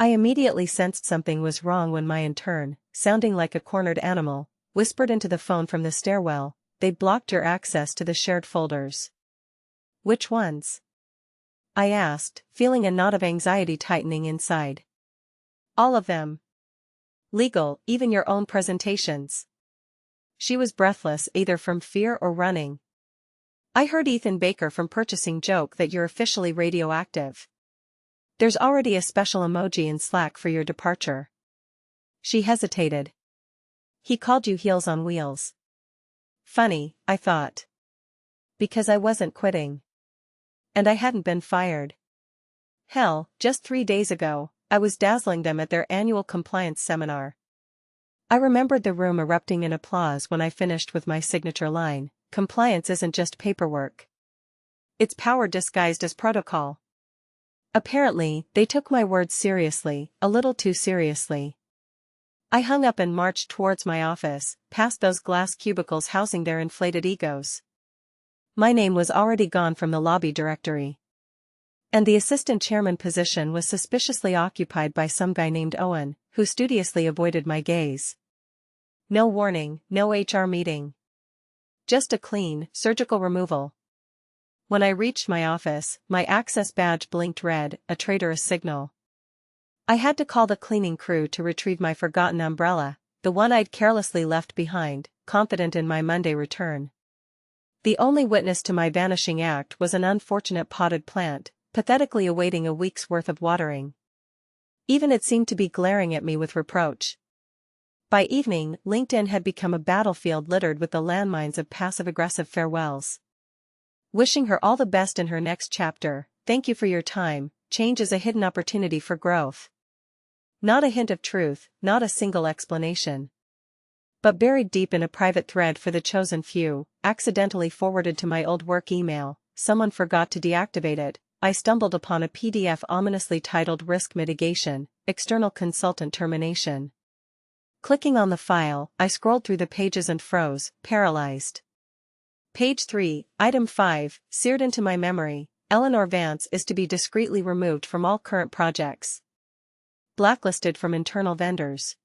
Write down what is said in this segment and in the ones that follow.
I immediately sensed something was wrong when my intern, sounding like a cornered animal, whispered into the phone from the stairwell, "They blocked your access to the shared folders." "Which ones?" I asked, feeling a knot of anxiety tightening inside. "All of them. Legal, even your own presentations." She was breathless, either from fear or running. "I heard Ethan Baker from purchasing joke that you're officially radioactive. There's already a special emoji in Slack for your departure." She hesitated. "He called you heels on wheels." Funny, I thought. Because I wasn't quitting. And I hadn't been fired. Hell, just 3 days ago, I was dazzling them at their annual compliance seminar. I remembered the room erupting in applause when I finished with my signature line, "Compliance isn't just paperwork. It's power disguised as protocol." Apparently, they took my words seriously, a little too seriously. I hung up and marched towards my office, past those glass cubicles housing their inflated egos. My name was already gone from the lobby directory. And the assistant chairman position was suspiciously occupied by some guy named Owen, who studiously avoided my gaze. No warning, no HR meeting. Just a clean, surgical removal. When I reached my office, my access badge blinked red, a traitorous signal. I had to call the cleaning crew to retrieve my forgotten umbrella, the one I'd carelessly left behind, confident in my Monday return. The only witness to my vanishing act was an unfortunate potted plant, pathetically awaiting a week's worth of watering. Even it seemed to be glaring at me with reproach. By evening, LinkedIn had become a battlefield littered with the landmines of passive-aggressive farewells. "Wishing her all the best in her next chapter, thank you for your time, change is a hidden opportunity for growth." Not a hint of truth, not a single explanation. But buried deep in a private thread for the chosen few, accidentally forwarded to my old work email, someone forgot to deactivate it, I stumbled upon a PDF ominously titled "Risk Mitigation, External Consultant Termination." Clicking on the file, I scrolled through the pages and froze, paralyzed. Page 3, Item 5, seared into my memory, Eleanor Vance is to be discreetly removed from all current projects. Blacklisted from internal vendors.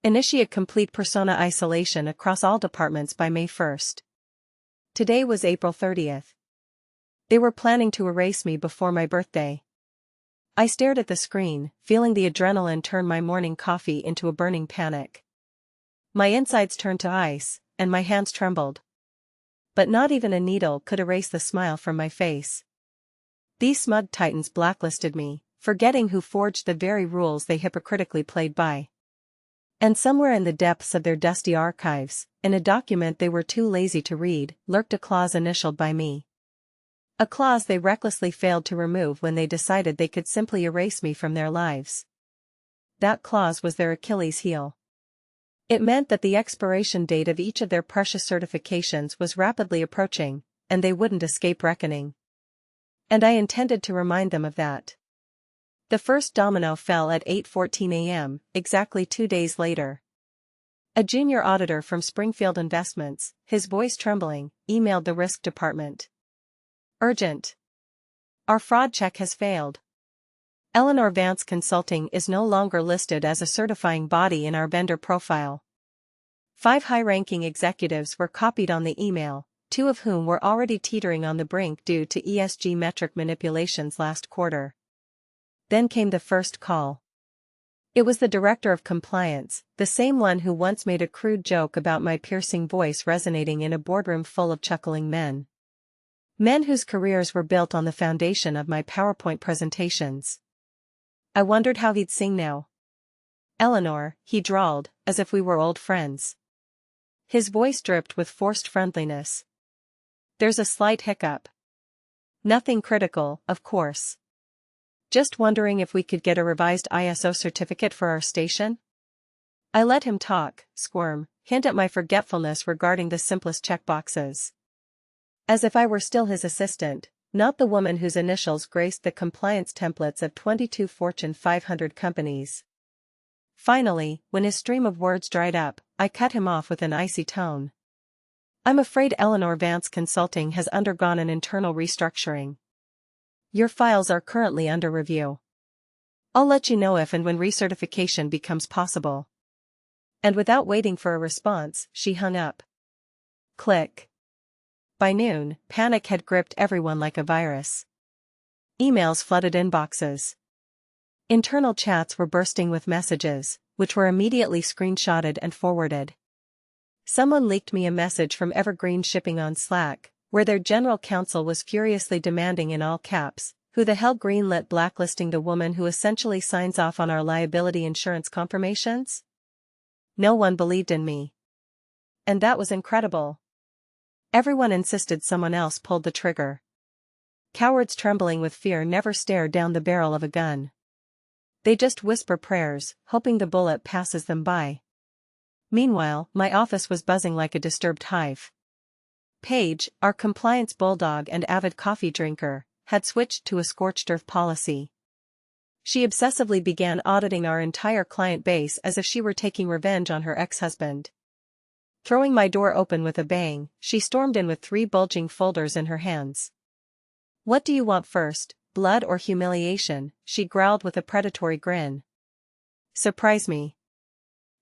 Initiate complete persona isolation across all departments by May 1st. Today was April 30th. They were planning to erase me before my birthday. I stared at the screen, feeling the adrenaline turn my morning coffee into a burning panic. My insides turned to ice, and my hands trembled. But not even a needle could erase the smile from my face. These smug titans blacklisted me, forgetting who forged the very rules they hypocritically played by. And somewhere in the depths of their dusty archives, in a document they were too lazy to read, lurked a clause initialed by me. A clause they recklessly failed to remove when they decided they could simply erase me from their lives. That clause was their Achilles heel. It meant that the expiration date of each of their precious certifications was rapidly approaching, and they wouldn't escape reckoning. And I intended to remind them of that. The first domino fell at 8:14 a.m., exactly 2 days later. A junior auditor from Springfield Investments, his voice trembling, emailed the risk department. "Urgent. Our fraud check has failed. Eleanor Vance Consulting is no longer listed as a certifying body in our vendor profile." 5 high-ranking executives were copied on the email, 2 of whom were already teetering on the brink due to ESG metric manipulations last quarter. Then came the first call. It was the director of compliance, the same one who once made a crude joke about my piercing voice resonating in a boardroom full of chuckling men. Men whose careers were built on the foundation of my PowerPoint presentations. I wondered how he'd sing now. "Eleanor," he drawled, as if we were old friends. His voice dripped with forced friendliness. "There's a slight hiccup. Nothing critical, of course. Just wondering if we could get a revised ISO certificate for our station?" I let him talk, squirm, hint at my forgetfulness regarding the simplest checkboxes. As if I were still his assistant, not the woman whose initials graced the compliance templates of 22 Fortune 500 companies. Finally, when his stream of words dried up, I cut him off with an icy tone. "I'm afraid Eleanor Vance Consulting has undergone an internal restructuring. Your files are currently under review. I'll let you know if and when recertification becomes possible. And without waiting for a response, she hung up. Click. By noon, panic had gripped everyone like a virus. Emails flooded inboxes. Internal chats were bursting with messages, which were immediately screenshotted and forwarded. Someone leaked me a message from Evergreen Shipping on Slack, where their general counsel was furiously demanding in all caps, "Who the hell greenlit blacklisting the woman who essentially signs off on our liability insurance confirmations?" No one believed in me. And that was incredible. Everyone insisted someone else pulled the trigger. Cowards trembling with fear never stare down the barrel of a gun. They just whisper prayers, hoping the bullet passes them by. Meanwhile, my office was buzzing like a disturbed hive. Paige, our compliance bulldog and avid coffee drinker, had switched to a scorched earth policy. She obsessively began auditing our entire client base as if she were taking revenge on her ex-husband. Throwing my door open with a bang, she stormed in with 3 bulging folders in her hands. "What do you want first, blood or humiliation?" she growled with a predatory grin. "Surprise me."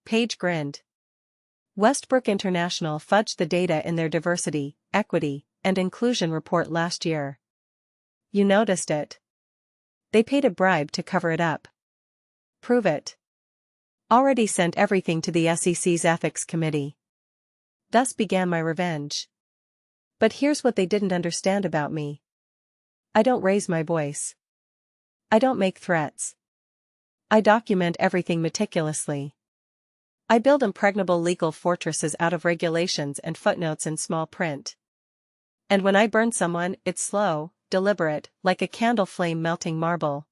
Paige grinned. Westbrook International fudged the data in their diversity, equity, and inclusion report last year. You noticed it. They paid a bribe to cover it up. Prove it. Already sent everything to the SEC's Ethics Committee. Thus began my revenge. But here's what they didn't understand about me. I don't raise my voice. I don't make threats. I document everything meticulously. I build impregnable legal fortresses out of regulations and footnotes in small print. And when I burn someone, it's slow, deliberate, like a candle flame melting marble.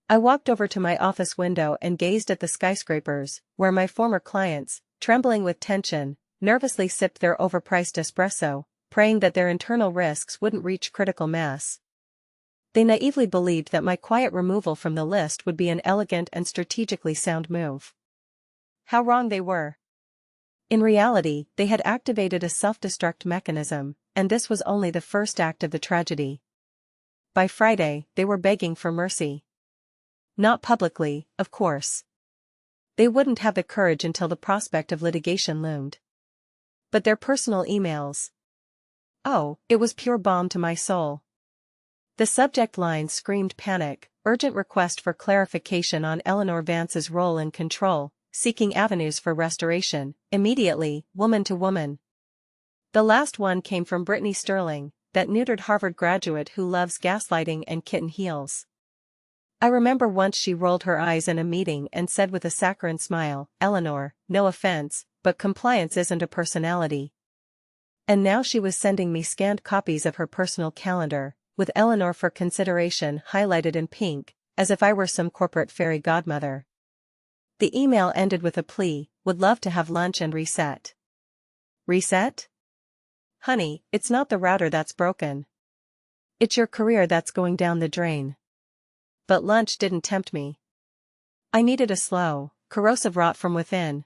I walked over to my office window and gazed at the skyscrapers, where my former clients, trembling with tension, nervously sipped their overpriced espresso, praying that their internal risks wouldn't reach critical mass. They naively believed that my quiet removal from the list would be an elegant and strategically sound move. How wrong they were. In reality, they had activated a self-destruct mechanism, and this was only the first act of the tragedy. By Friday, they were begging for mercy. Not publicly, of course. They wouldn't have the courage until the prospect of litigation loomed. But their personal emails. Oh, it was pure balm to my soul. The subject line screamed panic, urgent request for clarification on Eleanor Vance's role in control, seeking avenues for restoration, immediately, woman to woman. The last one came from Brittany Sterling, that neutered Harvard graduate who loves gaslighting and kitten heels. I remember once she rolled her eyes in a meeting and said with a saccharine smile, "Eleanor, no offense, but compliance isn't a personality." And now she was sending me scanned copies of her personal calendar, with Eleanor for consideration highlighted in pink, as if I were some corporate fairy godmother. The email ended with a plea, "Would love to have lunch and reset." Reset? Honey, it's not the router that's broken. It's your career that's going down the drain. But lunch didn't tempt me. I needed a slow, corrosive rot from within.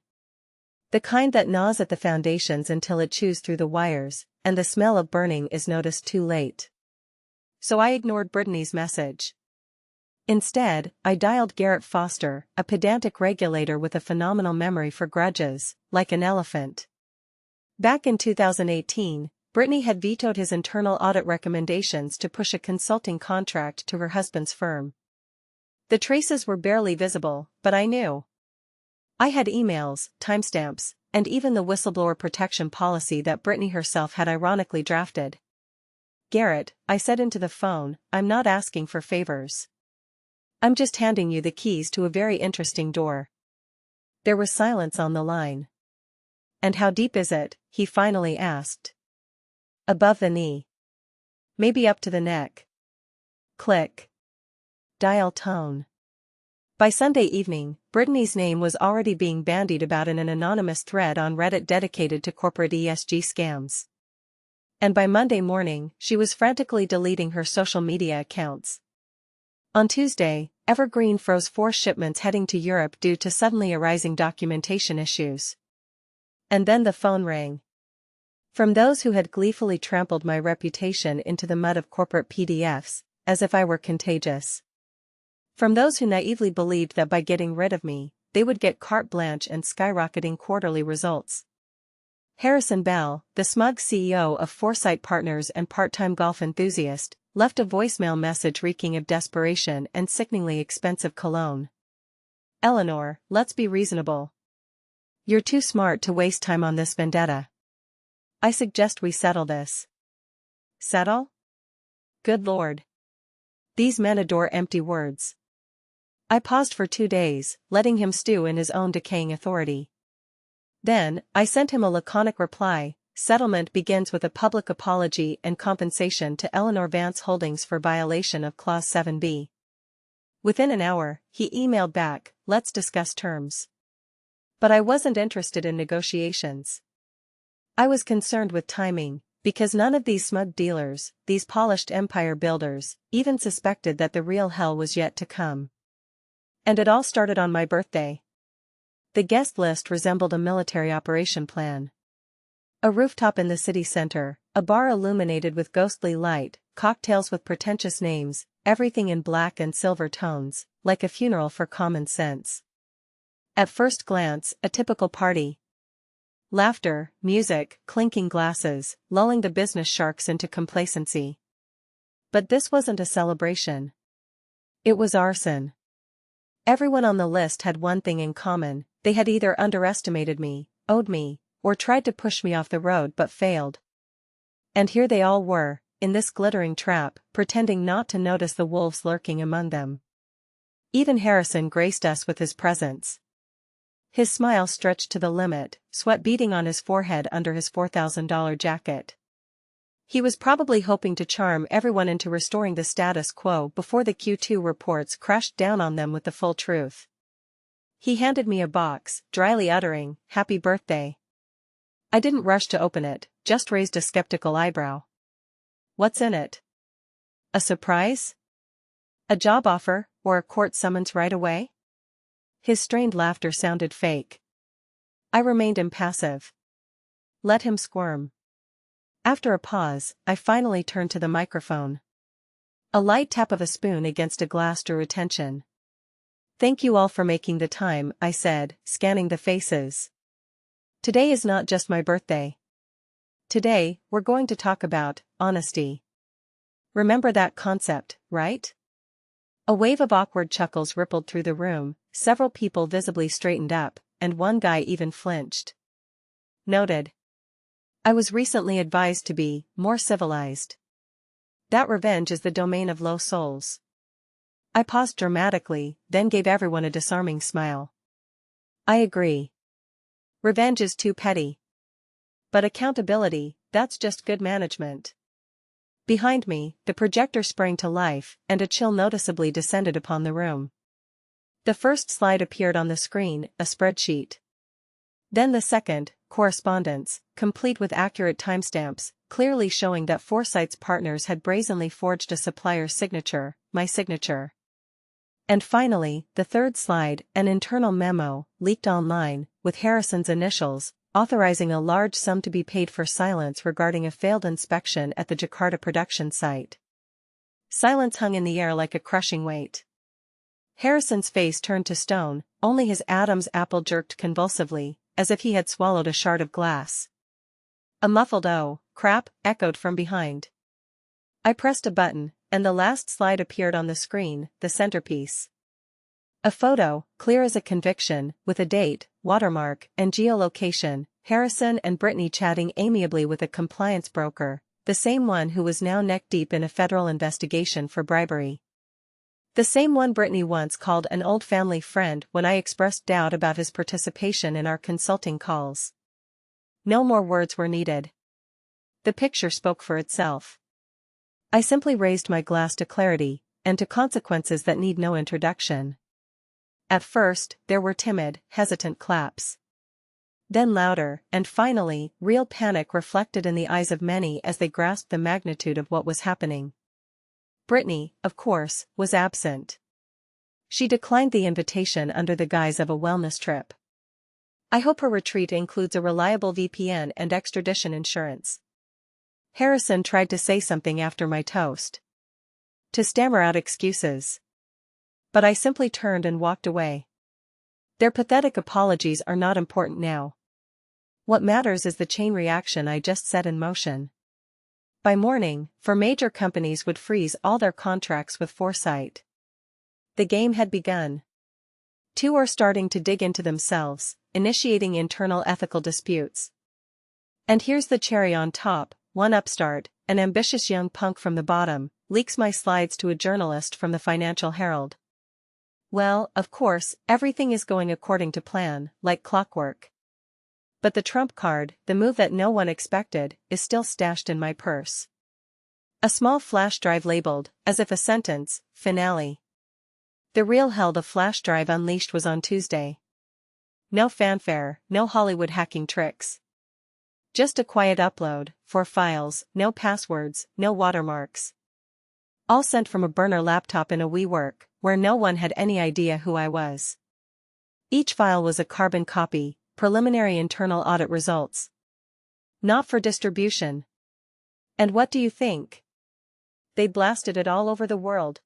The kind that gnaws at the foundations until it chews through the wires, and the smell of burning is noticed too late. So I ignored Brittany's message. Instead, I dialed Garrett Foster, a pedantic regulator with a phenomenal memory for grudges, like an elephant. Back in 2018, Brittany had vetoed his internal audit recommendations to push a consulting contract to her husband's firm. The traces were barely visible, but I knew. I had emails, timestamps, and even the whistleblower protection policy that Brittany herself had ironically drafted. "Garrett," I said into the phone, "I'm not asking for favors. I'm just handing you the keys to a very interesting door." There was silence on the line. "And how deep is it?" he finally asked. "Above the knee. Maybe up to the neck." Click. Dial tone. By Sunday evening, Brittany's name was already being bandied about in an anonymous thread on Reddit dedicated to corporate ESG scams. And by Monday morning, she was frantically deleting her social media accounts. On Tuesday, Evergreen froze 4 shipments heading to Europe due to suddenly arising documentation issues. And then the phone rang. From those who had gleefully trampled my reputation into the mud of corporate PDFs, as if I were contagious. From those who naively believed that by getting rid of me, they would get carte blanche and skyrocketing quarterly results. Harrison Bell, the smug CEO of Foresight Partners and part-time golf enthusiast, left a voicemail message reeking of desperation and sickeningly expensive cologne. Eleanor, let's be reasonable. You're too smart to waste time on this vendetta. I suggest we settle this. Settle? Good Lord. These men adore empty words. I paused for 2 days, letting him stew in his own decaying authority. Then, I sent him a laconic reply: settlement begins with a public apology and compensation to Eleanor Vance Holdings for violation of Clause 7B. Within an hour, he emailed back, let's discuss terms. But I wasn't interested in negotiations. I was concerned with timing, because none of these smug dealers, these polished empire builders, even suspected that the real hell was yet to come. And it all started on my birthday. The guest list resembled a military operation plan. A rooftop in the city center, a bar illuminated with ghostly light, cocktails with pretentious names, everything in black and silver tones, like a funeral for common sense. At first glance, a typical party. Laughter, music, clinking glasses, lulling the business sharks into complacency. But this wasn't a celebration. It was arson. Everyone on the list had one thing in common: they had either underestimated me, owed me, or tried to push me off the road but failed. And here they all were, in this glittering trap, pretending not to notice the wolves lurking among them. Even Harrison graced us with his presence. His smile stretched to the limit, sweat beading on his forehead under his $4,000 jacket. He was probably hoping to charm everyone into restoring the status quo before the Q2 reports crashed down on them with the full truth. He handed me a box, dryly uttering, "Happy birthday." I didn't rush to open it, just raised a skeptical eyebrow. What's in it? A surprise? A job offer, or a court summons right away? His strained laughter sounded fake. I remained impassive. Let him squirm. After a pause, I finally turned to the microphone. A light tap of a spoon against a glass drew attention. Thank you all for making the time, I said, scanning the faces. Today is not just my birthday. Today, we're going to talk about honesty. Remember that concept, right? A wave of awkward chuckles rippled through the room, several people visibly straightened up, and one guy even flinched. Noted. I was recently advised to be more civilized. That revenge is the domain of low souls. I paused dramatically, then gave everyone a disarming smile. I agree. Revenge is too petty. But accountability, that's just good management. Behind me, the projector sprang to life, and a chill noticeably descended upon the room. The first slide appeared on the screen, a spreadsheet. Then the second, correspondence, complete with accurate timestamps, clearly showing that Foresight's partners had brazenly forged a supplier's signature, my signature. And finally, the third slide, an internal memo, leaked online, with Harrison's initials, authorizing a large sum to be paid for silence regarding a failed inspection at the Jakarta production site. Silence hung in the air like a crushing weight. Harrison's face turned to stone, only his Adam's apple jerked convulsively, as if he had swallowed a shard of glass. A muffled "oh, crap," echoed from behind. I pressed a button, and the last slide appeared on the screen, the centerpiece. A photo, clear as a conviction, with a date, watermark, and geolocation, Harrison and Brittany chatting amiably with a compliance broker, the same one who was now neck-deep in a federal investigation for bribery. The same one Brittany once called an old family friend when I expressed doubt about his participation in our consulting calls. No more words were needed. The picture spoke for itself. I simply raised my glass to clarity, and to consequences that need no introduction. At first, there were timid, hesitant claps. Then louder, and finally, real panic reflected in the eyes of many as they grasped the magnitude of what was happening. Brittany, of course, was absent. She declined the invitation under the guise of a wellness trip. I hope her retreat includes a reliable VPN and extradition insurance. Harrison tried to say something after my toast. To stammer out excuses. But I simply turned and walked away. Their pathetic apologies are not important now. What matters is the chain reaction I just set in motion. By morning, major companies would freeze all their contracts with foresight. The game had begun. Two are starting to dig into themselves, initiating internal ethical disputes. And here's the cherry on top: one upstart, an ambitious young punk from the bottom, leaks my slides to a journalist from the Financial Herald. Well, of course, everything is going according to plan, like clockwork. But the trump card, the move that no one expected, is still stashed in my purse. A small flash drive labeled, as if a sentence, finale. The real hell the flash drive unleashed was on Tuesday. No fanfare, no Hollywood hacking tricks. Just a quiet upload, 4 files, no passwords, no watermarks. All sent from a burner laptop in a WeWork, where no one had any idea who I was. Each file was a carbon copy, preliminary internal audit results. Not for distribution. And what do you think? They blasted it all over the world.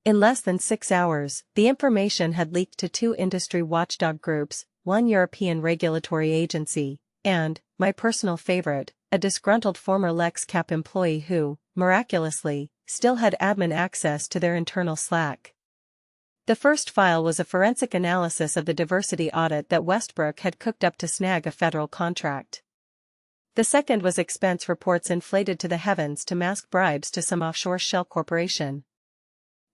In less than 6 hours, the information had leaked to 2 industry watchdog groups, 1 European regulatory agency, and, my personal favorite, a disgruntled former LexCap employee who, miraculously, still had admin access to their internal Slack. The first file was a forensic analysis of the diversity audit that Westbrook had cooked up to snag a federal contract. The second was expense reports inflated to the heavens to mask bribes to some offshore shell corporation.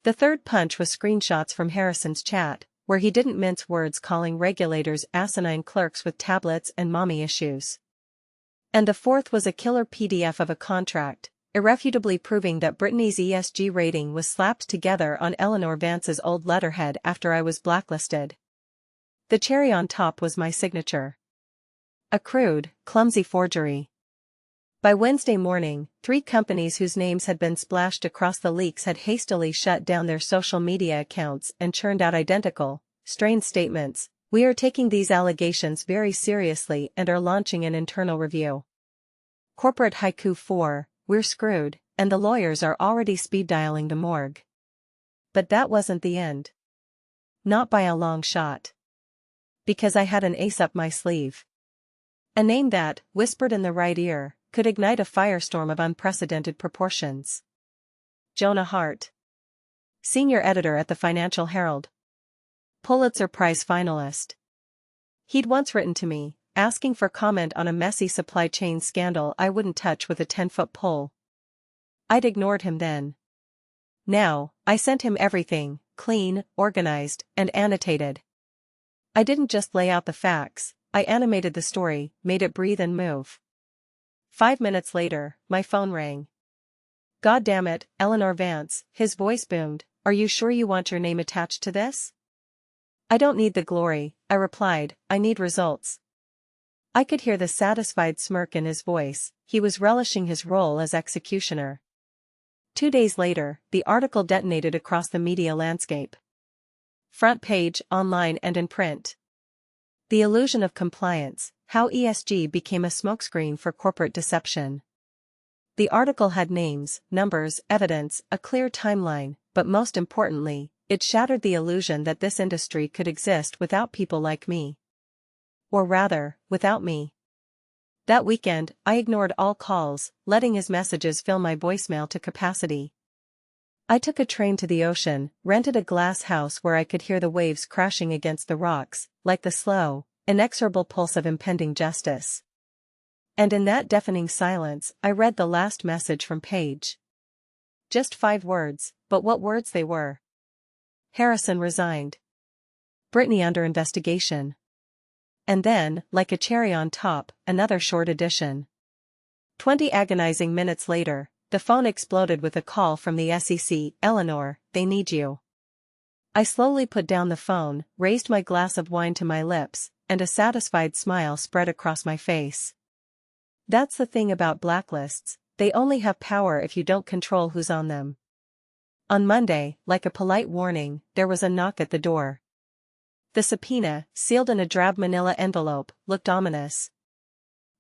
The third punch was screenshots from Harrison's chat, where he didn't mince words calling regulators asinine clerks with tablets and mommy issues. And the fourth was a killer PDF of a contract, irrefutably proving that Brittany's ESG rating was slapped together on Eleanor Vance's old letterhead after I was blacklisted. The cherry on top was my signature. A crude, clumsy forgery. By Wednesday morning, 3 companies whose names had been splashed across the leaks had hastily shut down their social media accounts and churned out identical, strained statements. We are taking these allegations very seriously and are launching an internal review. Corporate haiku 4, we're screwed, and the lawyers are already speed dialing the morgue. But that wasn't the end. Not by a long shot. Because I had an ace up my sleeve. A name that, whispered in the right ear, could ignite a firestorm of unprecedented proportions. Jonah Hart. Senior editor at the Financial Herald. Pulitzer Prize finalist. He'd once written to me, asking for comment on a messy supply chain scandal I wouldn't touch with a 10-foot pole. I'd ignored him then. Now, I sent him everything, clean, organized, and annotated. I didn't just lay out the facts, I animated the story, made it breathe and move. 5 minutes later, my phone rang. God damn it, Eleanor Vance, his voice boomed, are you sure you want your name attached to this? I don't need the glory, I replied, I need results. I could hear the satisfied smirk in his voice, he was relishing his role as executioner. 2 days later, the article detonated across the media landscape. Front page, online and in print. The illusion of compliance, how ESG became a smokescreen for corporate deception. The article had names, numbers, evidence, a clear timeline, but most importantly, it shattered the illusion that this industry could exist without people like me. Or rather, without me. That weekend, I ignored all calls, letting his messages fill my voicemail to capacity. I took a train to the ocean, rented a glass house where I could hear the waves crashing against the rocks, like the slow, inexorable pulse of impending justice. And in that deafening silence, I read the last message from Paige. Just 5 words, but what words they were. Harrison resigned. Brittany under investigation. And then, like a cherry on top, another short edition. 20 agonizing minutes later, the phone exploded with a call from the SEC. Eleanor, they need you. I slowly put down the phone, raised my glass of wine to my lips, and a satisfied smile spread across my face. That's the thing about blacklists, they only have power if you don't control who's on them. On Monday, like a polite warning, there was a knock at the door. The subpoena, sealed in a drab manila envelope, looked ominous.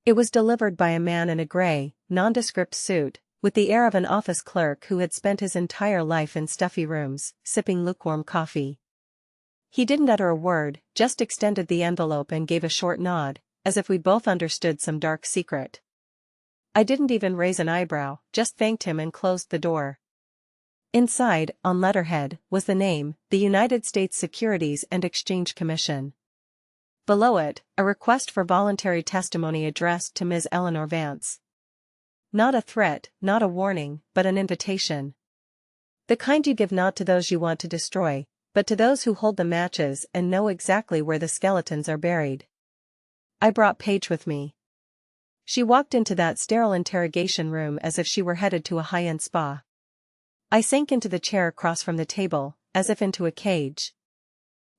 It was delivered by a man in a gray, nondescript suit, with the air of an office clerk who had spent his entire life in stuffy rooms, sipping lukewarm coffee. He didn't utter a word, just extended the envelope and gave a short nod, as if we both understood some dark secret. I didn't even raise an eyebrow, just thanked him and closed the door. Inside, on letterhead, was the name, the United States Securities and Exchange Commission. Below it, a request for voluntary testimony addressed to Ms. Eleanor Vance. Not a threat, not a warning, but an invitation. The kind you give not to those you want to destroy, but to those who hold the matches and know exactly where the skeletons are buried. I brought Paige with me. She walked into that sterile interrogation room as if she were headed to a high-end spa. I sank into the chair across from the table, as if into a cage.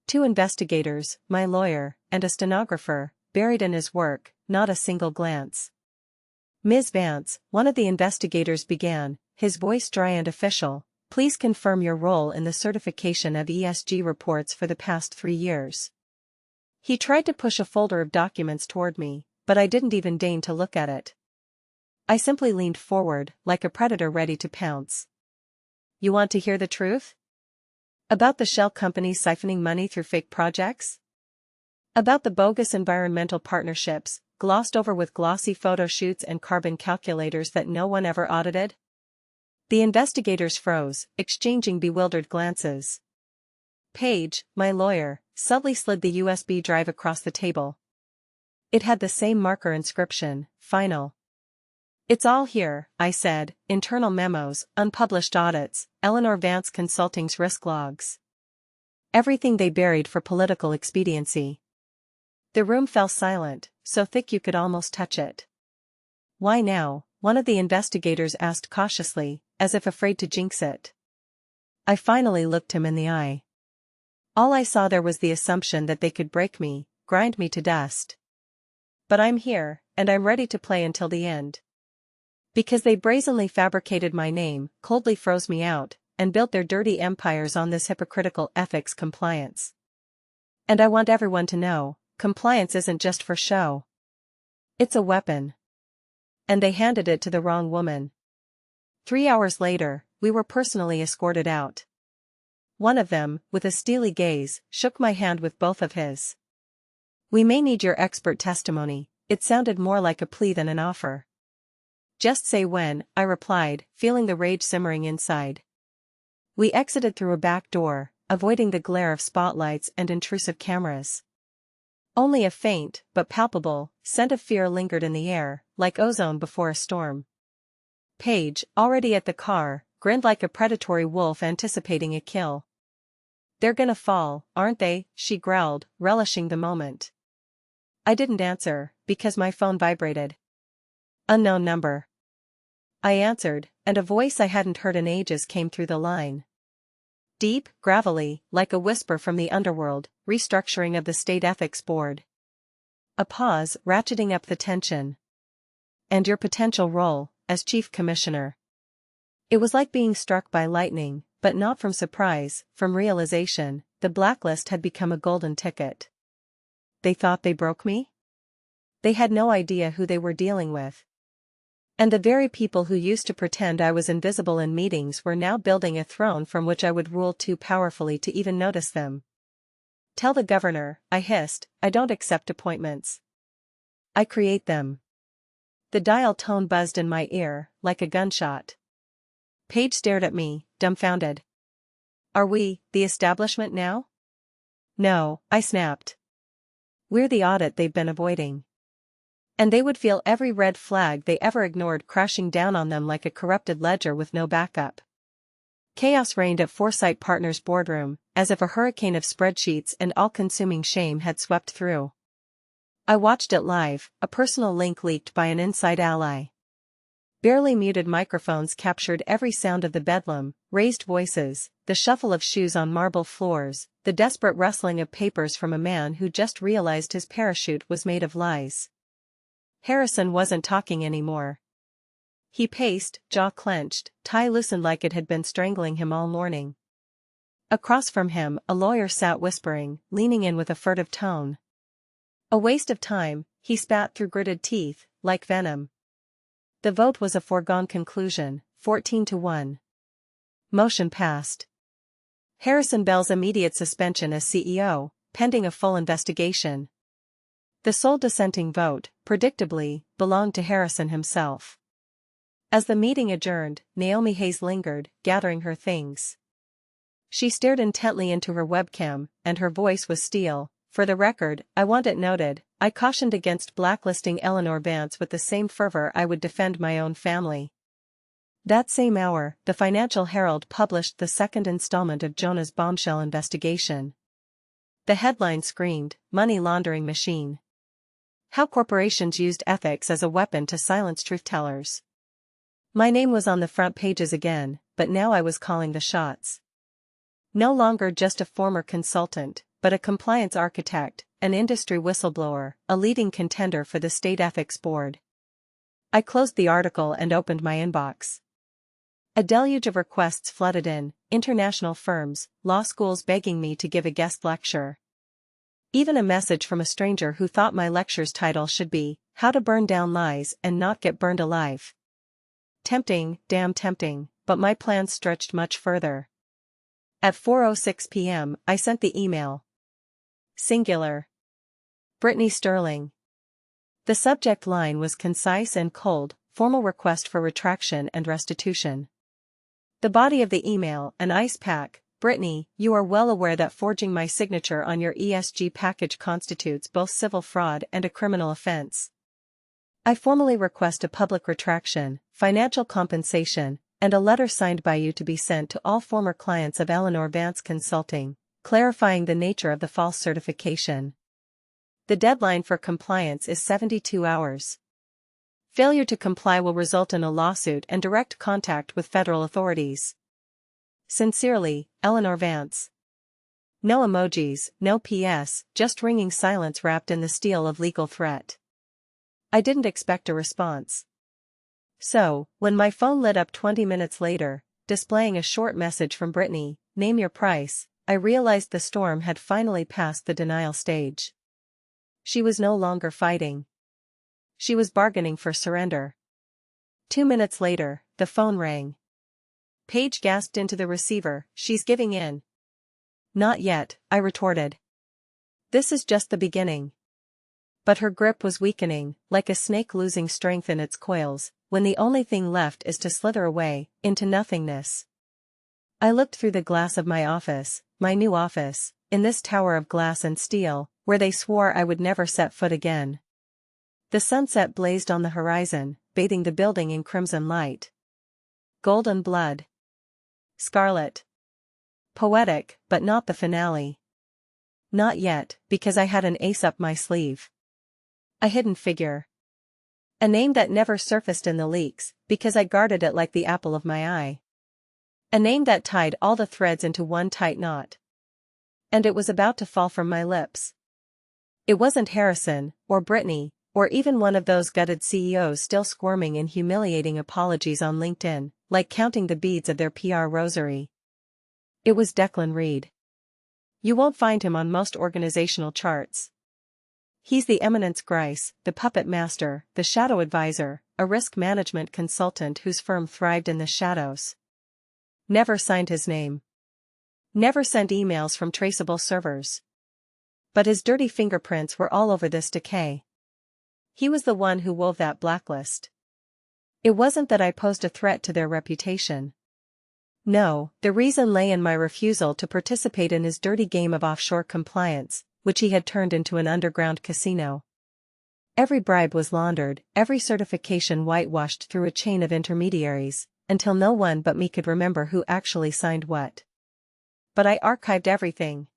2 investigators, my lawyer, and a stenographer, buried in his work, not a single glance. Ms. Vance, one of the investigators began, his voice dry and official, please confirm your role in the certification of ESG reports for the past 3 years. He tried to push a folder of documents toward me, but I didn't even deign to look at it. I simply leaned forward, like a predator ready to pounce. You want to hear the truth? About the shell companies siphoning money through fake projects? About the bogus environmental partnerships, glossed over with glossy photo shoots and carbon calculators that no one ever audited? The investigators froze, exchanging bewildered glances. Paige, my lawyer, subtly slid the USB drive across the table. It had the same marker inscription, final. It's all here, I said, internal memos, unpublished audits, Eleanor Vance Consulting's risk logs. Everything they buried for political expediency. The room fell silent, so thick you could almost touch it. Why now? One of the investigators asked cautiously, as if afraid to jinx it. I finally looked him in the eye. All I saw there was the assumption that they could break me, grind me to dust. But I'm here, and I'm ready to play until the end. Because they brazenly fabricated my name, coldly froze me out, and built their dirty empires on this hypocritical ethics compliance. And I want everyone to know, compliance isn't just for show. It's a weapon. And they handed it to the wrong woman. 3 hours later, we were personally escorted out. One of them, with a steely gaze, shook my hand with both of his. We may need your expert testimony. It sounded more like a plea than an offer. Just say when, I replied, feeling the rage simmering inside. We exited through a back door, avoiding the glare of spotlights and intrusive cameras. Only a faint, but palpable, scent of fear lingered in the air, like ozone before a storm. Paige, already at the car, grinned like a predatory wolf anticipating a kill. They're gonna fall, aren't they? She growled, relishing the moment. I didn't answer, because my phone vibrated. Unknown number. I answered, and a voice I hadn't heard in ages came through the line. Deep, gravelly, like a whisper from the underworld, restructuring of the State Ethics Board. A pause, ratcheting up the tension. And your potential role, as Chief Commissioner. It was like being struck by lightning, but not from surprise, from realization. The blacklist had become a golden ticket. They thought they broke me? They had no idea who they were dealing with. And the very people who used to pretend I was invisible in meetings were now building a throne from which I would rule too powerfully to even notice them. Tell the governor, I hissed, I don't accept appointments. I create them. The dial tone buzzed in my ear, like a gunshot. Paige stared at me, dumbfounded. Are we, the establishment now? No, I snapped. We're the audit they've been avoiding. And they would feel every red flag they ever ignored crashing down on them like a corrupted ledger with no backup. Chaos reigned at Foresight Partners' boardroom, as if a hurricane of spreadsheets and all-consuming shame had swept through. I watched it live, a personal link leaked by an inside ally. Barely muted microphones captured every sound of the bedlam, raised voices, the shuffle of shoes on marble floors, the desperate rustling of papers from a man who just realized his parachute was made of lies. Harrison wasn't talking anymore. He paced, jaw clenched, tie loosened like it had been strangling him all morning. Across from him, a lawyer sat whispering, leaning in with a furtive tone. A waste of time, he spat through gritted teeth, like venom. The vote was a foregone conclusion, 14-1. Motion passed. Harrison Bell's immediate suspension as CEO, pending a full investigation. The sole dissenting vote, predictably, belonged to Harrison himself. As the meeting adjourned, Naomi Hayes lingered, gathering her things. She stared intently into her webcam, and her voice was steel. For the record, I want it noted, I cautioned against blacklisting Eleanor Vance with the same fervor I would defend my own family. That same hour, the Financial Herald published the second installment of Jonah's bombshell investigation. The headline screamed, "Money Laundering Machine. How Corporations Used Ethics as a Weapon to Silence Truth-Tellers." My name was on the front pages again, but now I was calling the shots. No longer just a former consultant, but a compliance architect, an industry whistleblower, a leading contender for the State Ethics Board. I closed the article and opened my inbox. A deluge of requests flooded in, international firms, law schools begging me to give a guest lecture. Even a message from a stranger who thought my lecture's title should be, "How to Burn Down Lies and Not Get Burned Alive." Tempting, damn tempting, but my plans stretched much further. At 4:06 p.m., I sent the email. Singular. Brittany Sterling. The subject line was concise and cold, formal request for retraction and restitution. The body of the email, an ice pack. Brittany, you are well aware that forging my signature on your ESG package constitutes both civil fraud and a criminal offense. I formally request a public retraction, financial compensation, and a letter signed by you to be sent to all former clients of Eleanor Vance Consulting, clarifying the nature of the false certification. The deadline for compliance is 72 hours. Failure to comply will result in a lawsuit and direct contact with federal authorities. Sincerely, Eleanor Vance. No emojis, no PS, just ringing silence wrapped in the steel of legal threat. I didn't expect a response. So, when my phone lit up 20 minutes later, displaying a short message from Brittany, "Name your price," I realized the storm had finally passed the denial stage. She was no longer fighting. She was bargaining for surrender. 2 minutes later, the phone rang. Paige gasped into the receiver, "She's giving in." "Not yet," I retorted. "This is just the beginning." But her grip was weakening, like a snake losing strength in its coils, when the only thing left is to slither away, into nothingness. I looked through the glass of my office, my new office, in this tower of glass and steel, where they swore I would never set foot again. The sunset blazed on the horizon, bathing the building in crimson light. Golden blood. Scarlet. Poetic, but not the finale. Not yet, because I had an ace up my sleeve. A hidden figure. A name that never surfaced in the leaks, because I guarded it like the apple of my eye. A name that tied all the threads into one tight knot. And it was about to fall from my lips. It wasn't Harrison, or Brittany, or even one of those gutted CEOs still squirming in humiliating apologies on LinkedIn, like counting the beads of their PR rosary. It was Declan Reed. You won't find him on most organizational charts. He's the eminence grise, the puppet master, the shadow advisor, a risk management consultant whose firm thrived in the shadows. Never signed his name. Never sent emails from traceable servers. But his dirty fingerprints were all over this decay. He was the one who wove that blacklist. It wasn't that I posed a threat to their reputation. No, the reason lay in my refusal to participate in his dirty game of offshore compliance, which he had turned into an underground casino. Every bribe was laundered, every certification whitewashed through a chain of intermediaries, until no one but me could remember who actually signed what. But I archived everything.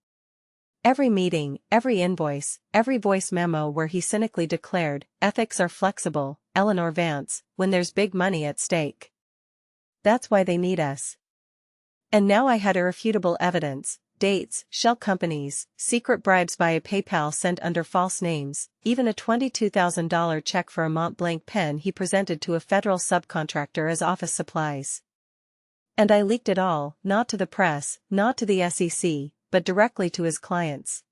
Every meeting, every invoice, every voice memo where he cynically declared, "Ethics are flexible, Eleanor Vance, when there's big money at stake. That's why they need us." And now I had irrefutable evidence. Dates, shell companies, secret bribes via PayPal sent under false names, even a $22,000 check for a Mont Blanc pen he presented to a federal subcontractor as office supplies. And I leaked it all, not to the press, not to the SEC, but directly to his clients.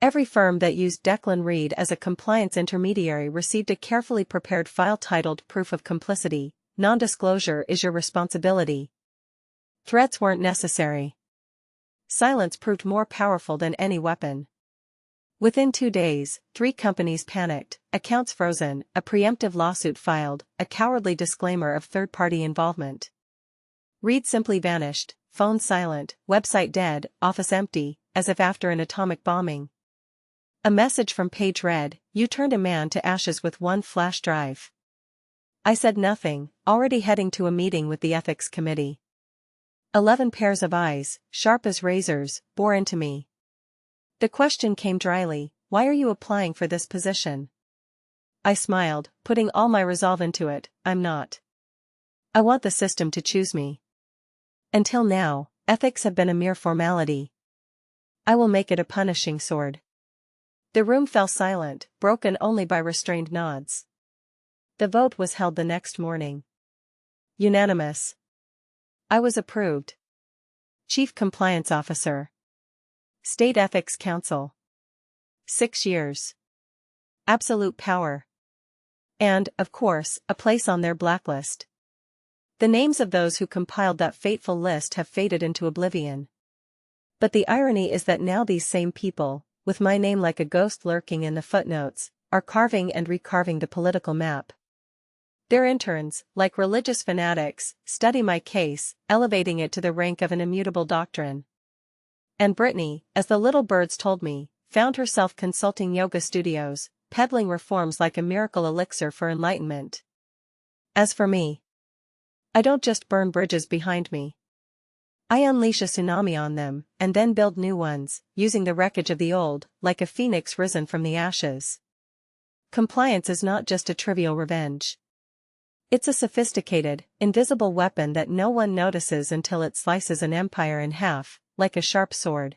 Every firm that used Declan Reed as a compliance intermediary received a carefully prepared file titled Proof of Complicity. Non-disclosure is your responsibility. Threats weren't necessary. Silence proved more powerful than any weapon. Within 2 days, 3 companies panicked, accounts frozen, a preemptive lawsuit filed, a cowardly disclaimer of third-party involvement. Reed simply vanished, phone silent, website dead, office empty, as if after an atomic bombing. A message from Page read, "You turned a man to ashes with one flash drive." I said nothing, already heading to a meeting with the ethics committee. 11 pairs of eyes, sharp as razors, bore into me. The question came dryly, "Why are you applying for this position?" I smiled, putting all my resolve into it. "I'm not. I want the system to choose me. Until now, ethics have been a mere formality. I will make it a punishing sword." The room fell silent, broken only by restrained nods. The vote was held the next morning. Unanimous. I was approved. Chief Compliance Officer. State Ethics Council. 6 years. Absolute power. And, of course, a place on their blacklist. The names of those who compiled that fateful list have faded into oblivion. But the irony is that now these same people, with my name like a ghost lurking in the footnotes, are carving and recarving the political map. Their interns, like religious fanatics, study my case, elevating it to the rank of an immutable doctrine. And Brittany, as the little birds told me, found herself consulting yoga studios, peddling reforms like a miracle elixir for enlightenment. As for me, I don't just burn bridges behind me. I unleash a tsunami on them, and then build new ones, using the wreckage of the old, like a phoenix risen from the ashes. Compliance is not just a trivial revenge. It's a sophisticated, invisible weapon that no one notices until it slices an empire in half, like a sharp sword.